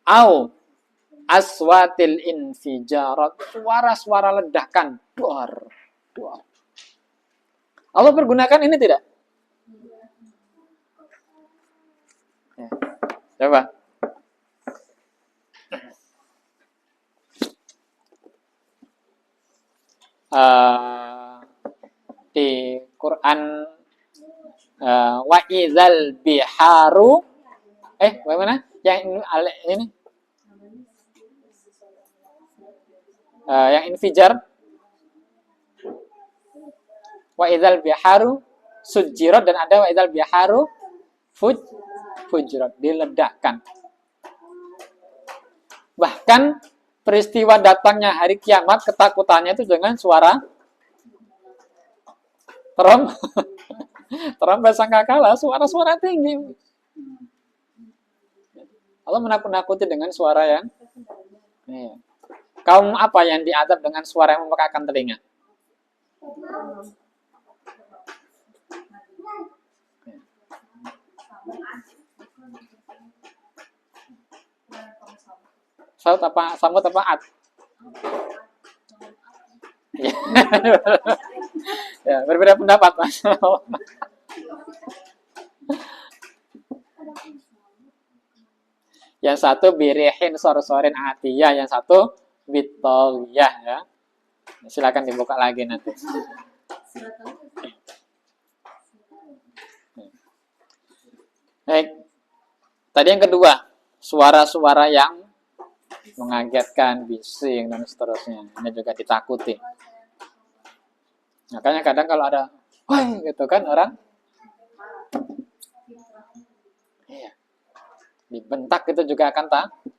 Au aswatil infijarat, suara-suara ledakan. Duar, duar. Allah pergunakan ini tidak? Ya. Coba. Di Quran wa idzal biharu bagaimana? Yang ini yang infijar wa idzal biharu sujirat, dan ada wa idzal biharu fujirat, diledakkan. Bahkan peristiwa datangnya hari kiamat, ketakutannya itu dengan suara terompet sangkakala, suara-suara tinggi. Allah menakut-nakuti dengan suara yang Kaum apa yang diadab dengan suara yang memekakan telinga? Saud apa? Samud apa Ad? Ya, ya, berbeda pendapat, Mas. Yang satu birihin sorsorin atiyah, yang satu bitoliyah ya. Silakan dibuka lagi nanti. Baik. Tadi yang kedua, suara-suara yang mengagetkan, bising dan seterusnya. Ini juga ditakuti. Makanya kadang kalau ada wah gitu kan orang iya, dibentak itu juga akan takut.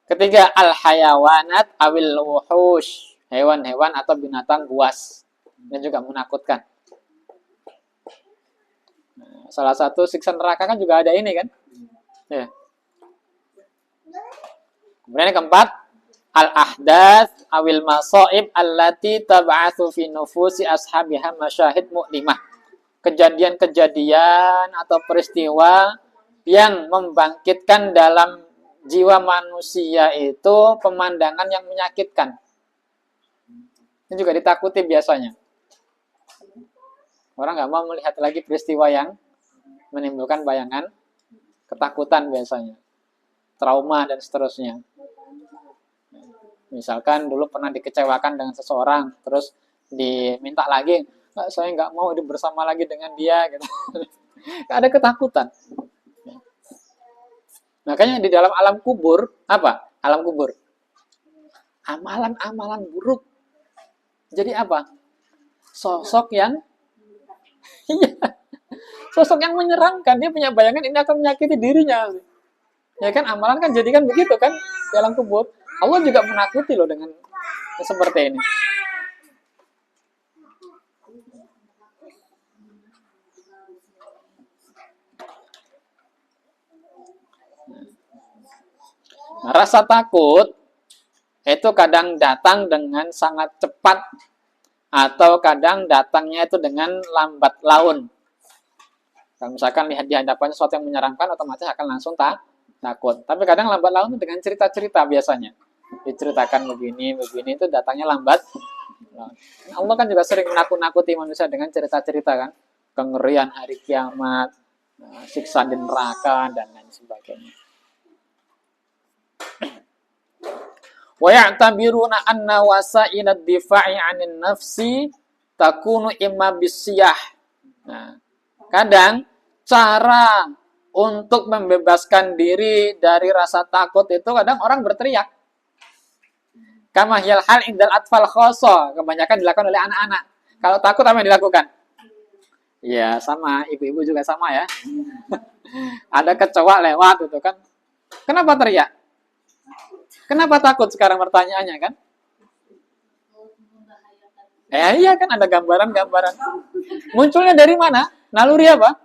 Ketiga, al-hayawanat awil wuhush, hewan-hewan atau binatang buas. Ini juga menakutkan. Nah, salah satu siksa neraka kan juga ada ini kan? Ya. Kemudian yang keempat, al-ahdath awil masaib allati tab'atsu fi nufusi ashabiha masyahid mu'limah. Kejadian-kejadian atau peristiwa yang membangkitkan dalam jiwa manusia itu pemandangan yang menyakitkan. Ini juga ditakuti biasanya. Orang nggak mau melihat lagi peristiwa yang menimbulkan bayangan ketakutan biasanya. Trauma dan seterusnya. Misalkan dulu pernah dikecewakan dengan seseorang, terus diminta lagi, saya nggak mau hidup bersama lagi dengan dia, gitu. Ada ketakutan. Makanya di dalam alam kubur, apa? Alam kubur. Amalan-amalan buruk. Jadi apa? Sosok yang iya. Sosok yang menyeramkan. Dia punya bayangan ini akan menyakiti dirinya. Ya kan, amalan kan jadi kan begitu kan di alam kubur. Allah juga menakuti loh dengan seperti ini. Nah, rasa takut itu kadang datang dengan sangat cepat atau kadang datangnya itu dengan lambat laun. Kalau misalkan lihat di hadapannya sesuatu yang menyeramkan, otomatis akan langsung takut. Tapi kadang lambat laun dengan cerita-cerita biasanya. Diceritakan begini itu datangnya lambat. Allah kan juga sering menakut-nakuti manusia dengan cerita-cerita kan. Kengerian hari kiamat, siksa di neraka, dan lain sebagainya. Wa ya'tabiruna anna wasa'ila ad-difa'i 'anil nafsi takunu imma bisiyah. Nah, kadang cara untuk membebaskan diri dari rasa takut itu kadang orang berteriak. Kama hiyal hal indal atfal khoso, kebanyakan dilakukan oleh anak-anak. Kalau takut apa yang dilakukan? Ya, sama ibu-ibu juga sama ya. Ada kecoa lewat itu kan. Kenapa teriak? Kenapa takut sekarang pertanyaannya kan? Iya kan ada gambaran-gambaran. Munculnya dari mana? Naluri apa?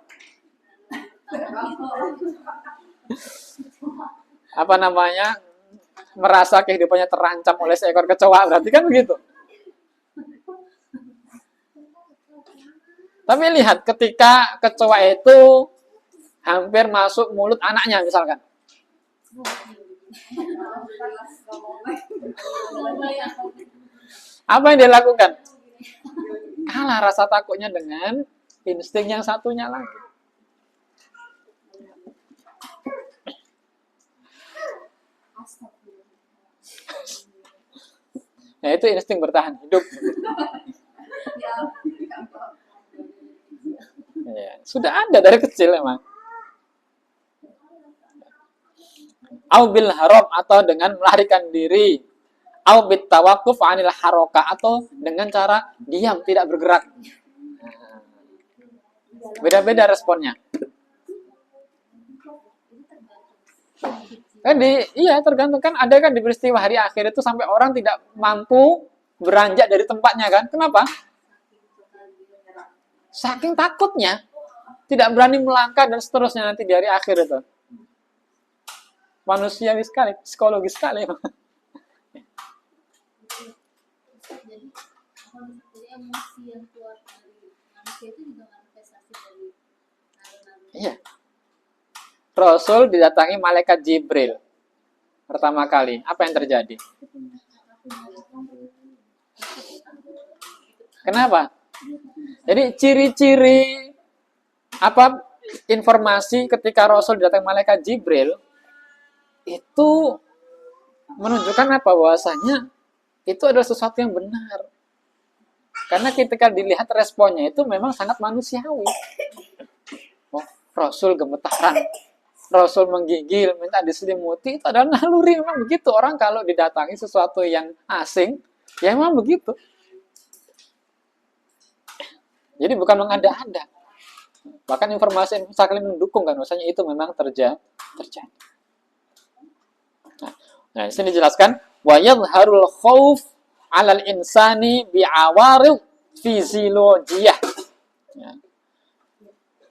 Apa namanya? Merasa kehidupannya terancam oleh seekor kecoa, berarti kan begitu. Tapi lihat ketika kecoa itu hampir masuk mulut anaknya misalkan. Apa yang dia lakukan? Kalah rasa takutnya dengan insting yang satunya lagi. Nah, itu insting bertahan hidup. Ya, sudah ada dari kecil emang. Au bil haram atau dengan melarikan diri. Au bit tawaqquf 'anil haroka atau dengan cara diam tidak bergerak. Beda-beda responnya. Iya tergantung kan ada kan di peristiwa hari akhir itu sampai orang tidak mampu beranjak dari tempatnya kan. Kenapa? Saking takutnya tidak berani melangkah dan seterusnya nanti di hari akhir itu. manusiawi sekali, psikologis sekali. Jadi emosi yang keluar dari manusia itu juga manifestasi dari naluri. Iya. Rasul didatangi malaikat Jibril pertama kali. Apa yang terjadi? Kenapa? Jadi ciri-ciri apa informasi ketika Rasul didatangi malaikat Jibril itu menunjukkan apa? Bahwasanya itu adalah sesuatu yang benar. Karena ketika dilihat responnya itu memang sangat manusiawi. Oh, Rasul gemetaran, Rasul menggigil, minta diselimuti, itu adalah naluri, memang begitu. Orang kalau didatangi sesuatu yang asing, ya memang begitu. Jadi bukan mengada-ada. Bahkan informasi saling mendukung kan, maksudnya itu memang terjadi. Nah, di sini dijelaskan wa yadhharul khauf 'alal insani bi'awarid fiziologiyah. Ya.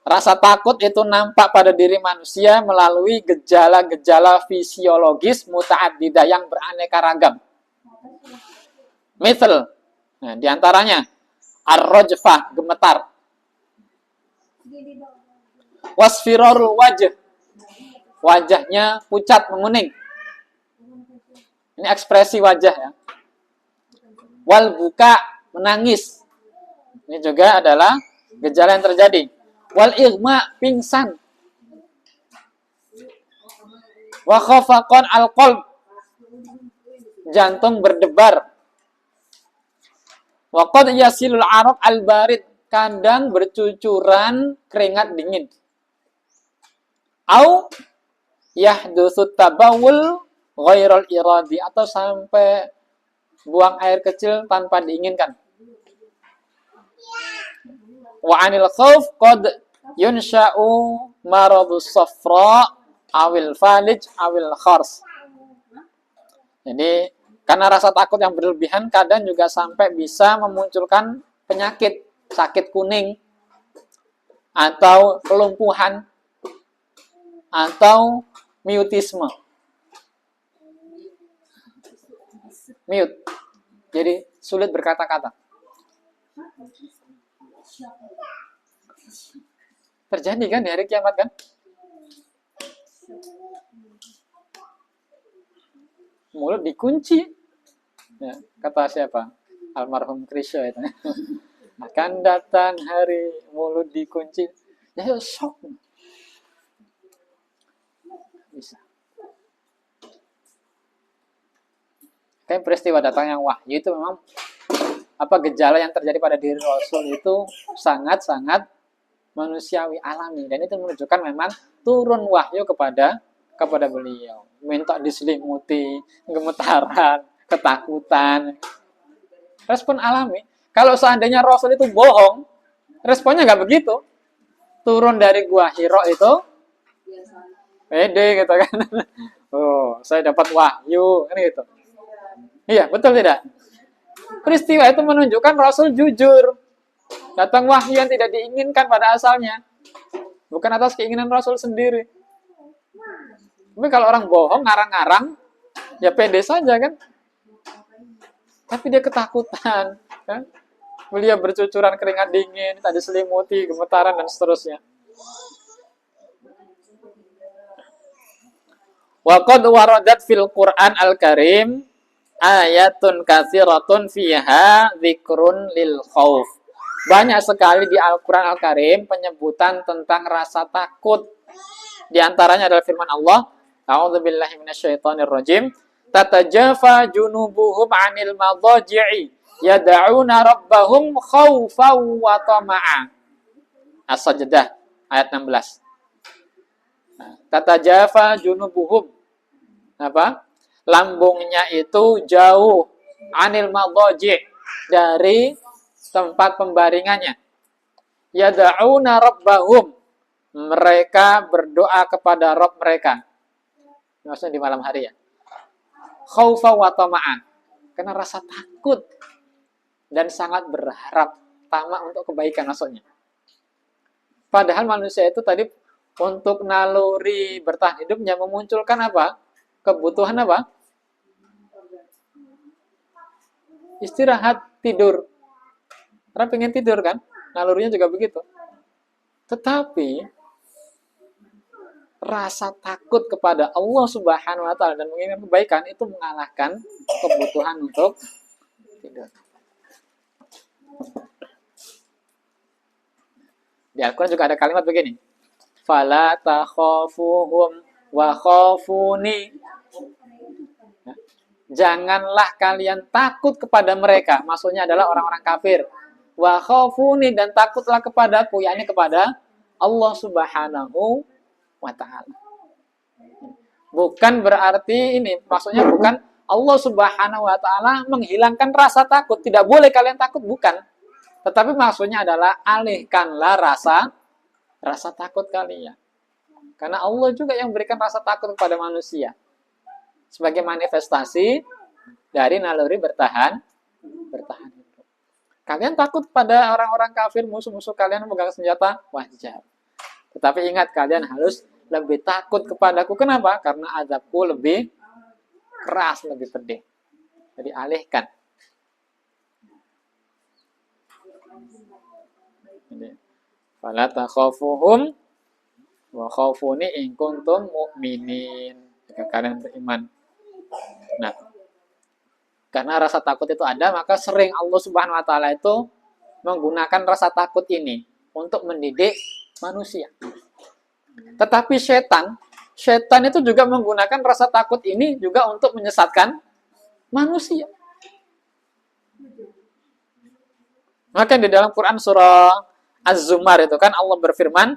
Rasa takut itu nampak pada diri manusia melalui gejala-gejala fisiologis muta'addidah yang beraneka ragam. Misal, nah, diantaranya ar-rajfah, gemetar. Wasfirarul wajh, wajahnya pucat menguning. Ini ekspresi wajah ya. Wal buka, menangis. Ini juga adalah gejala yang terjadi. Wal igma, pingsan. Wa khafaqan al qalb, jantung berdebar. Wa qad yasilul araq al barid, kadang bercucuran keringat dingin. Au yahdutsu tabawul ghairal iradi, atau sampai buang air kecil tanpa diinginkan. Wa anil khauf qad yunsha'u maradus safra awil falij awil khars. Jadi karena rasa takut yang berlebihan kadang juga sampai bisa memunculkan penyakit, sakit kuning atau kelumpuhan atau mutisme. Mute. Jadi sulit berkata-kata. Terjadi kan di hari kiamat kan? Mulut dikunci. Ya, kata siapa? Almarhum Krisya itu. Akan datang hari mulut dikunci. Ya shock. Bisa. Kayak peristiwa datangnya wahyu itu memang apa gejala yang terjadi pada diri Rasul itu sangat-sangat manusiawi alami, dan itu menunjukkan memang turun wahyu kepada beliau. Minta diselimuti, gemetaran, ketakutan. Respon alami. Kalau seandainya Rasul itu bohong, responnya nggak begitu. Turun dari gua Hira itu pede gitu kan. Oh, saya dapat wahyu kan gitu. Iya, betul tidak? Peristiwa itu menunjukkan Rasul jujur. Datang wahyu yang tidak diinginkan pada asalnya. Bukan atas keinginan Rasul sendiri. Tapi kalau orang bohong, ngarang-ngarang, ya pede saja kan. Tapi dia ketakutan. Kan? Beliau bercucuran keringat dingin, tadi selimuti, gemetaran, dan seterusnya. Wa qad waradat fil Qur'an al-Karim ayatun katsiratun fiha dzikrun lil khauf. Banyak sekali di Al-Qur'an Al-Karim penyebutan tentang rasa takut. Di antaranya adalah firman Allah, A'udzubillahi minasyaitonir rajim, tatajafa junubuhum 'anil madaji'i yad'una rabbahum khaufan wa tama'a. As-Sajdah ayat 16. Tatajafa junubuhum, apa? Lambungnya itu jauh, anil madaji', dari tempat pembaringannya. Yad'una rabbahum, mereka berdoa kepada Rabb mereka. Maksudnya di malam hari ya. Khaufa wa tama'an, karena rasa takut dan sangat berharap, tamak untuk kebaikan maksudnya. Padahal manusia itu tadi untuk naluri bertahan hidupnya memunculkan apa? kebutuhan apa? Istirahat, tidur. Karena pengen tidur kan? Nalurinya juga begitu. Tetapi rasa takut kepada Allah Subhanahu wa taala dan menginginkan kebaikan itu mengalahkan kebutuhan untuk tidur. Di Al-Qur'an juga ada kalimat begini. Fala takhafuhum wa khafuni. Janganlah kalian takut kepada mereka. Maksudnya adalah orang-orang kafir. Wa khafuni, dan takutlah kepadaku, yakni kepada Allah Subhanahu wa taala. Bukan berarti ini, maksudnya bukan Allah Subhanahu wa taala menghilangkan rasa takut. Tidak boleh kalian takut, bukan. Tetapi maksudnya adalah alihkanlah rasa takut kalian. Karena Allah juga yang berikan rasa takut kepada manusia. Sebagai manifestasi dari naluri bertahan hidup. Kalian takut pada orang-orang kafir, musuh-musuh kalian memegang senjata, wajar. Tetapi ingat, kalian harus lebih takut kepadaku. Kenapa? Karena azabku lebih keras, lebih pedih. Jadi alihkan. Fala takhafuhum wa khafuni in kuntum mu'minin. Jika kalian beriman. Nah, karena rasa takut itu ada, maka sering Allah Subhanahu wa taala itu menggunakan rasa takut ini untuk mendidik manusia. Tetapi setan itu juga menggunakan rasa takut ini juga untuk menyesatkan manusia. Maka di dalam Quran surah Az-Zumar itu kan Allah berfirman,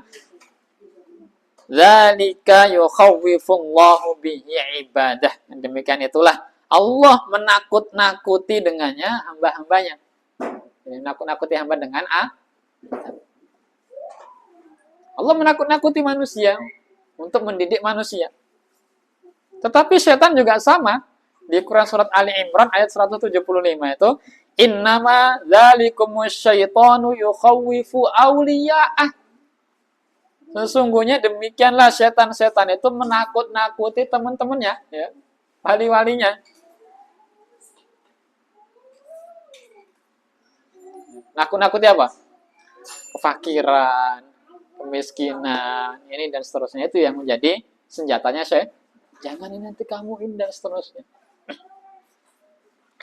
"Dzalika yukhawwifullahu bihi ibadah." Demikian itulah Allah menakut-nakuti dengannya hamba-hambanya. Jadi nakut-nakuti hamba dengan Allah menakut-nakuti manusia untuk mendidik manusia. Tetapi setan juga sama. Di Quran surat Ali Imran ayat 175 itu, "Innama dzalikumus syaitanu yukhawwifu awliya'ah." Sesungguhnya demikianlah setan-setan itu menakut-nakuti teman-temannya, ya, wali-walinya. Nakut-nakuti apa? Kefakiran, kemiskinan, ini dan seterusnya, itu yang menjadi senjatanya jangan ini nanti kamu ini dan seterusnya.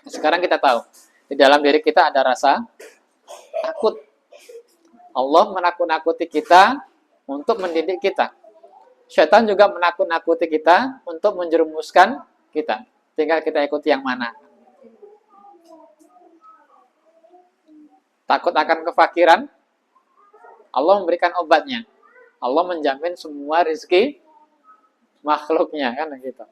Sekarang kita tahu di dalam diri kita ada rasa takut. Allah menakut-nakuti kita untuk mendidik kita. Syaitan juga menakut-nakuti kita untuk menjerumuskan kita. Tinggal kita ikuti yang mana. Takut akan kefakiran, Allah memberikan obatnya. Allah menjamin semua rezeki makhluknya, kan gitu.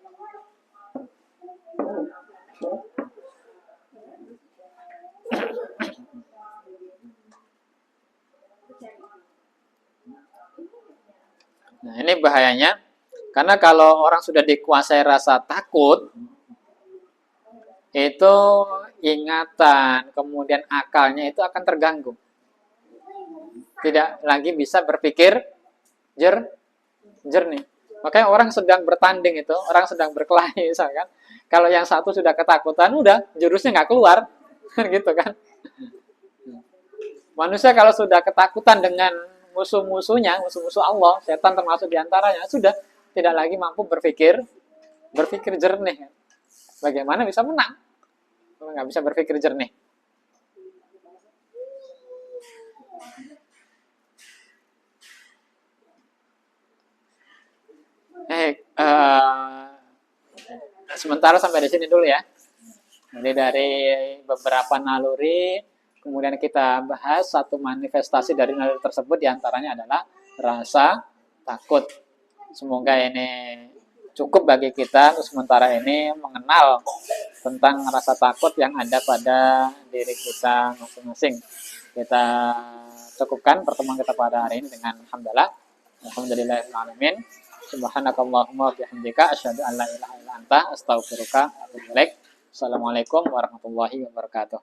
Nah, ini bahayanya. Karena kalau orang sudah dikuasai rasa takut, itu ingatan, kemudian akalnya itu akan terganggu. Tidak lagi bisa berpikir jernih. Makanya orang sedang bertanding itu, orang sedang berkelahi misalkan. Kalau yang satu sudah ketakutan, udah jurusnya nggak keluar, gitu kan. Manusia kalau sudah ketakutan dengan musuh-musuhnya, musuh-musuh Allah, setan termasuk diantaranya, sudah tidak lagi mampu berpikir jernih. Bagaimana bisa menang kalau nggak bisa berpikir jernih? Sementara sampai di sini dulu ya. Jadi dari beberapa naluri, kemudian kita bahas satu manifestasi dari naluri tersebut, diantaranya adalah rasa takut. Semoga ini cukup bagi kita untuk sementara ini mengenal tentang rasa takut yang ada pada diri kita masing-masing. Kita cukupkan pertemuan kita pada hari ini dengan alhamdulillah. Alhamdulillahirrahmanirrahim. Subhanakallahumma wa bihamdika asyhadu an la ilaha illa anta astaghfiruka wa atubu ilaik. Assalamualaikum warahmatullahi wabarakatuh.